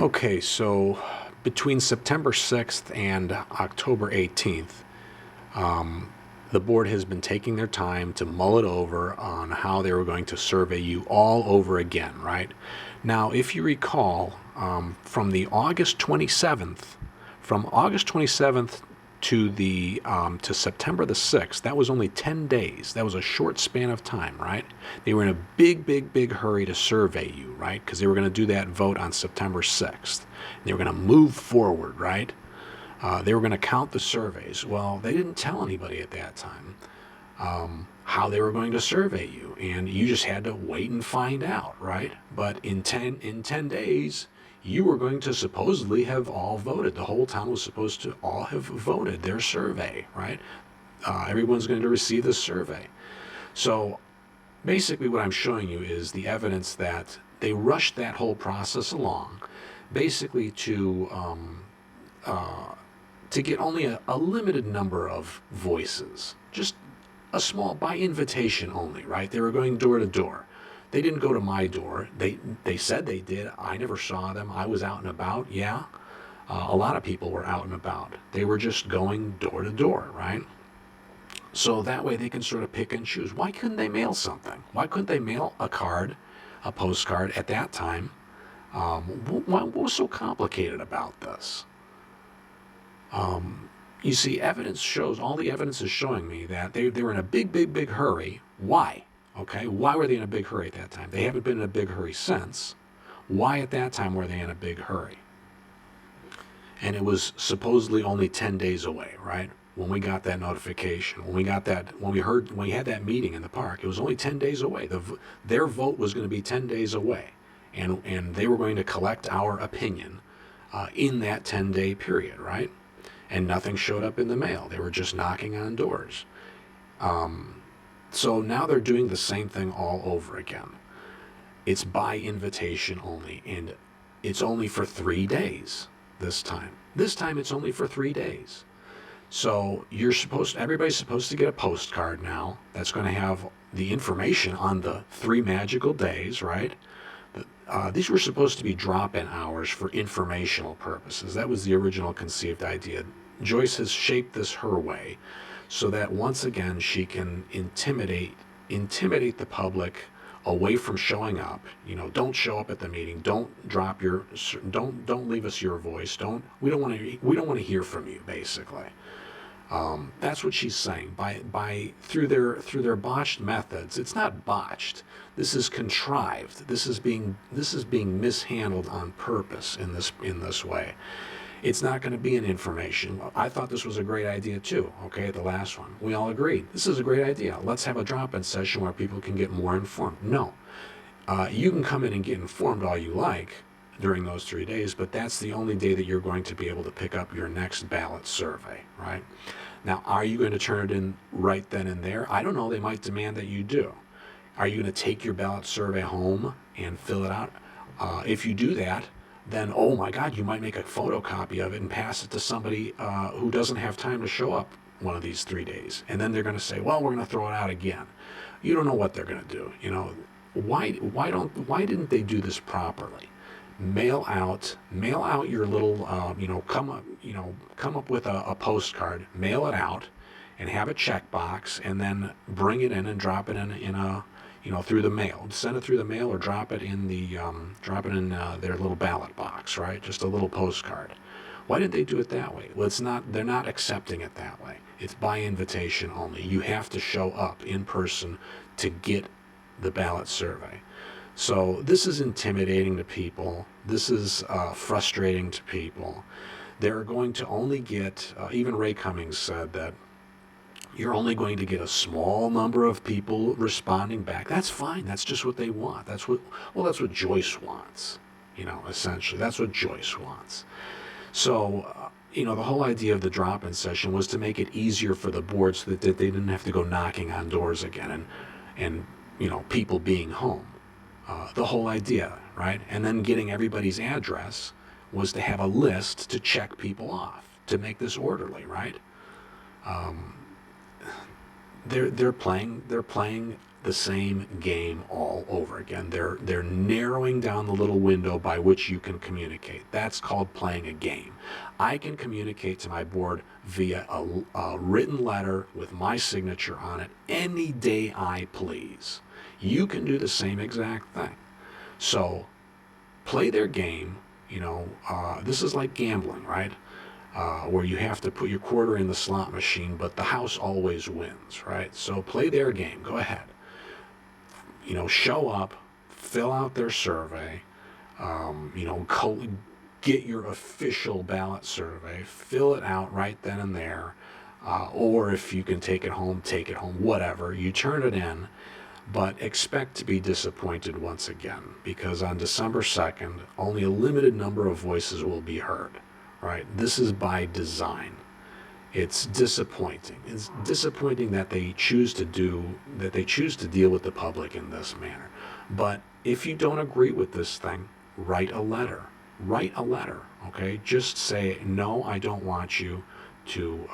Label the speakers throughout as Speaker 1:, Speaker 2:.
Speaker 1: Okay, so between September 6th and October 18th, the board has been taking their time to mull it over on how they were going to survey you all over again, right? Now, if you recall, from August 27th to September the 6th, that was only 10 days. That was a short span of time, right? They were in a big hurry to survey you, right? Because they were going to do that vote on September 6th. They were going to move forward, right? They were going to count the surveys. Well, they didn't tell anybody at that time how they were going to survey you, and you just had to wait and find out, right? But in 10 days, you were going to supposedly have all voted. The whole town was supposed to all have voted their survey, right? Everyone's going to receive this survey. So basically, what I'm showing you is the evidence that they rushed that whole process along, basically to get only a limited number of voices, just a small, by invitation only, right? They were going door to door. They didn't go to my door. They said they did. I never saw them. I was out and about. Yeah, a lot of people were out and about. They were just going door to door, right? So that way they can sort of pick and choose. Why couldn't they mail something? Why couldn't they mail a card, a postcard at that time? What was so complicated about this? You see, evidence shows, all the evidence is showing me that they were in a big hurry. Why? Okay, why were they in a big hurry at that time? They haven't been in a big hurry since. Why at that time were they in a big hurry? And it was supposedly only 10 days away, right? When we got that notification, when we had that meeting in the park, it was only 10 days away. Their vote was going to be 10 days away. And they were going to collect our opinion in that 10-day period, right? And nothing showed up in the mail. They were just knocking on doors. So now they're doing the same thing all over again. It's by invitation only, and it's only for 3 days this time. This time it's only for 3 days. So everybody's supposed to get a postcard now that's going to have the information on the 3 magical days, right? These were supposed to be drop-in hours for informational purposes. That was the original conceived idea. Joyce has shaped this her way so that once again she can intimidate the public away from showing up. You know, don't show up at the meeting. Don't leave us your voice. We don't want to hear from you, basically. That's what she's saying. Through their botched methods, it's not botched. This is contrived. This is being mishandled on purpose in this way. It's not going to be an information. I thought this was a great idea too. Okay, the last one, we all agreed this is a great idea. Let's have a drop-in session where people can get more informed. No, you can come in and get informed all you like during those 3 days, but that's the only day that you're going to be able to pick up your next ballot survey, right? Now, are you going to turn it in right then and there? I don't know. They might demand that you do. Are you going to take your ballot survey home and fill it out? If you do that, then, oh my God, you might make a photocopy of it and pass it to somebody who doesn't have time to show up one of these 3 days. And then they're going to say, well, we're going to throw it out again. You don't know what they're going to do. You know, why didn't they do this properly? Mail out your little, come up with a postcard, mail it out, and have a checkbox, and then bring it in and drop it in a, through the mail. Send it through the mail or drop it in their little ballot box, right? Just a little postcard. Why didn't they do it that way? Well, they're not accepting it that way. It's by invitation only. You have to show up in person to get the ballot survey. So this is intimidating to people. This is frustrating to people. They're going to only get, even Ray Cummings said that you're only going to get a small number of people responding back. That's fine. That's just what they want. That's what Joyce wants, essentially. That's what Joyce wants. So, the whole idea of the drop-in session was to make it easier for the board so that they didn't have to go knocking on doors again and people being home. The whole idea, right? And then getting everybody's address was to have a list to check people off, to make this orderly, right? They're playing the same game all over again. They're narrowing down the little window by which you can communicate. That's called playing a game. I can communicate to my board via a written letter with my signature on it any day I please. You can do the same exact thing. So play their game. This is like gambling, right? Where you have to put your quarter in the slot machine, but the house always wins, right? So play their game. Go ahead. Show up, fill out their survey, get your official ballot survey, fill it out right then and there, or if you can take it home, whatever. You turn it in, but expect to be disappointed once again, because on December 2nd, only a limited number of voices will be heard, right? This is by design. It's disappointing. It's disappointing that they choose to deal with the public in this manner. But if you don't agree with this thing, write a letter. Okay? Just say, no, I don't want you to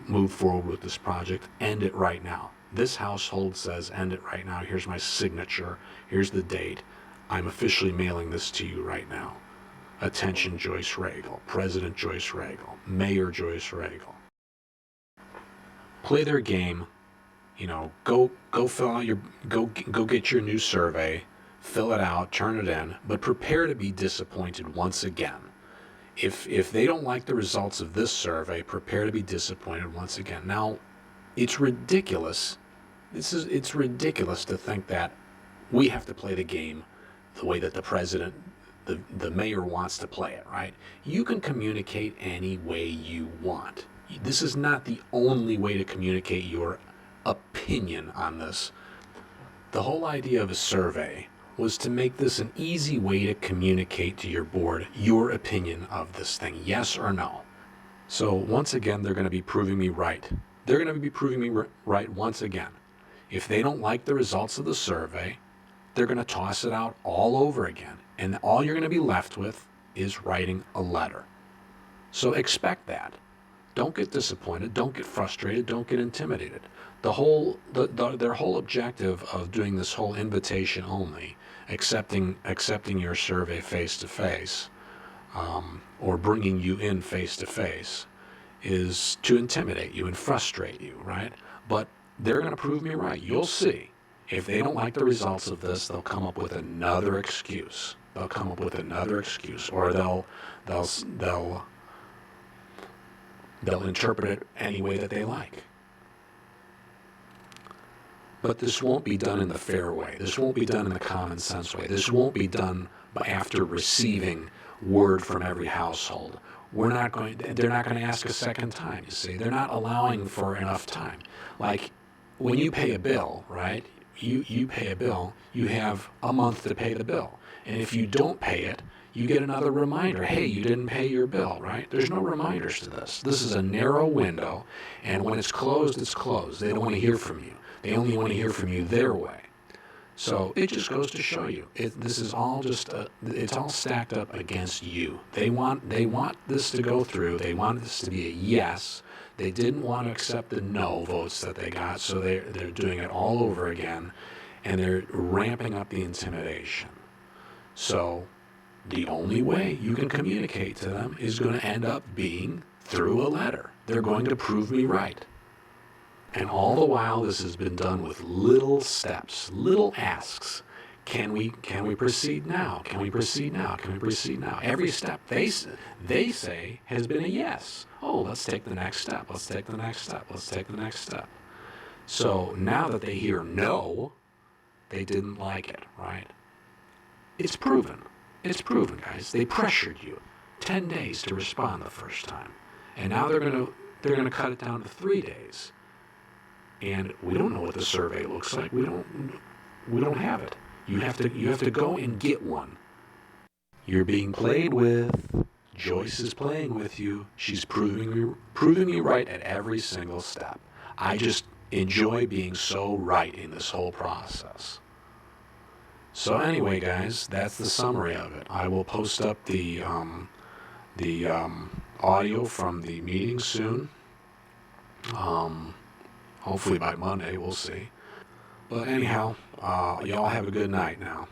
Speaker 1: move forward with this project. End it right now. This household says end it right now. Here's my signature. Here's the date. I'm officially mailing this to you right now. Attention, Joyce Ragle. President Joyce Ragle. Mayor Joyce Ragle. Play their game. Go fill out go get your new survey, fill it out, turn it in, but prepare to be disappointed once again. If they don't like the results of this survey, prepare to be disappointed once again. Now, it's ridiculous. It's ridiculous to think that we have to play the game the way that the president, the mayor wants to play it, right? You can communicate any way you want. This is not the only way to communicate your opinion on this. The whole idea of a survey was to make this an easy way to communicate to your board your opinion of this thing, yes or no. So once again, they're going to be proving me right. They're going to be proving me right once again. If they don't like the results of the survey, they're going to toss it out all over again. And all you're going to be left with is writing a letter. So expect that. Don't get disappointed. Don't get frustrated. Don't get intimidated. Their whole objective of doing this whole invitation only, accepting your survey face to face, or bringing you in face to face, is to intimidate you and frustrate you, right? But they're going to prove me right. You'll see. If they don't like the results of this, they'll come up with another excuse. Or they'll interpret it any way that they like. But this won't be done in the fair way. This won't be done in the common sense way. This won't be done after receiving word from every household. They're not going to ask a second time, you see. They're not allowing for enough time. Like when you pay a bill, right? You pay a bill, you have a month to pay the bill. And if you don't pay it, you get another reminder. Hey, you didn't pay your bill, right? There's no reminders to this. This is a narrow window, and when it's closed, it's closed. They don't want to hear from you. They only want to hear from you their way. So it just goes to show you, this is all just it's all stacked up against you. They want this to go through. They want this to be a yes. They didn't want to accept the no votes that they got, so they're doing it all over again, and they're ramping up the intimidation. So the only way you can communicate to them is going to end up being through a letter. They're going to prove me right. And all the while, this has been done with little steps, little asks. Can we proceed now? Can we proceed now? Can we proceed now? Every step they say has been a yes. Oh, let's take the next step. Let's take the next step. Let's take the next step. So now that they hear no, they didn't like it, right? It's proven. It's proven, guys. They pressured you 10 days to respond the first time. And now they're going to cut it down to 3 days. And we don't know what the survey looks like. We don't have it. You have to go and get one. You're being played with. Joyce is playing with you. She's proving me right at every single step. I just enjoy being so right in this whole process. So anyway, guys, that's the summary of it. I will post up the audio from the meeting soon. Hopefully by Monday, we'll see. But anyhow, y'all have a good night now.